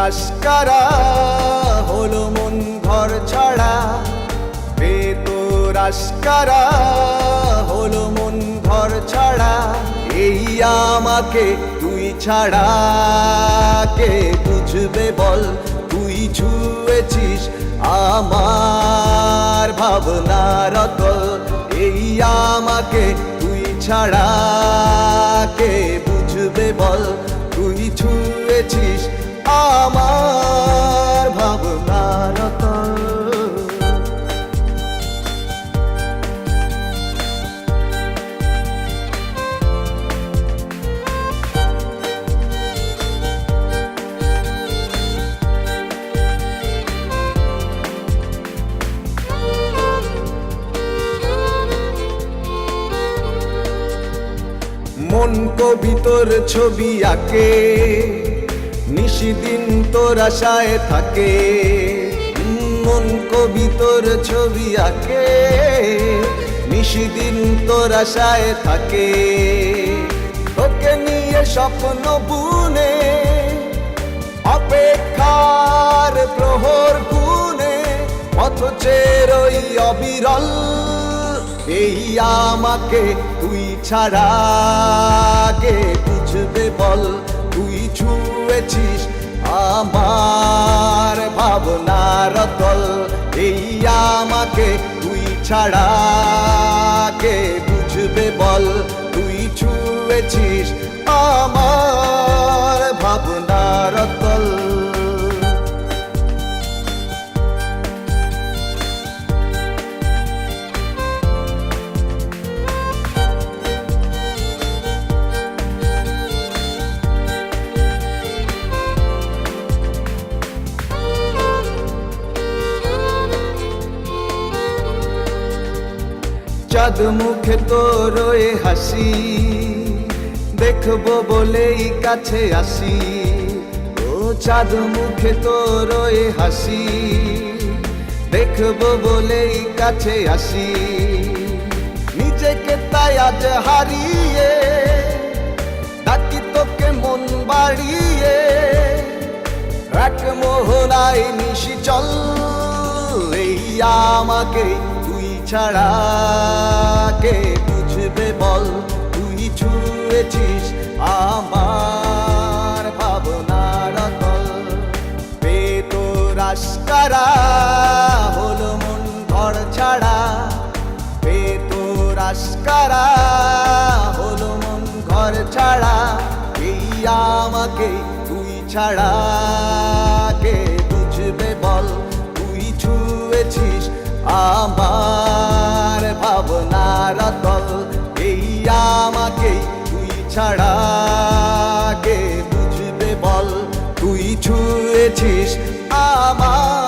আশকারা হলো মন ঘর ছাড়া, বেতোর আশকারা হলো মন ঘর ছাড়া। এই আমাকে তুই ছাড়া কে বুঝবে বল, তুই ছুঁয়েছিস আমার ভাবনার অতল। এই আমাকে তুই ছাড়া কে বুঝবে বল, তুই ছুঁয়েছিস আমার ভাবনার অতল। মন কবিতর ছবি আঁকে, নিশিদিন তোর আশায় থাকে। মন কবিতর ছবি আঁকে, নিশিদিন তোর আশায় থাকে। তোকে নিয়ে স্বপ্ন বুনে, অপেক্ষার প্রহর গুনে পথ চেরোই অবিরল। এই আমাকে তুই ছাড়া কে বুঝবে বল, তুই ছুঁয়েছিস আমার ভাবনার তল। এই আমাকে তুই ছাড়া কে বুঝবে বল, তুই ছুঁয়েছিস আমার ভাবনার তল। চাঁদ মুখে তোর এ হাসি, দেখবো বলেই কাছে আসি। ও চাঁদ মুখে তোর এ হাসি, দেখবো বলেই কাছে আসি। নিজেকে তাই আজ হারিয়ে ডাকি তোকে মন বাড়িয়ে, এক মোহনায় নিশি চল। এই আমাকে তুই ছাড়া কে বুঝবে বল, তুই ছুঁয়েছিস আমার ভাবনার তল। বেতোর আশকারা হলো মন ঘর ছাড়া, বেতোর আশকারা হলো মন ঘর ছাড়া। এই আমাকে তুই ছাড়া কে বুঝবে বল, তুই ছুঁয়েছিস আমার ভাবনার তল। এই আমাকে তুই ছাড়া কে বুঝবে বল, তুই ছুঁয়েছিস আমার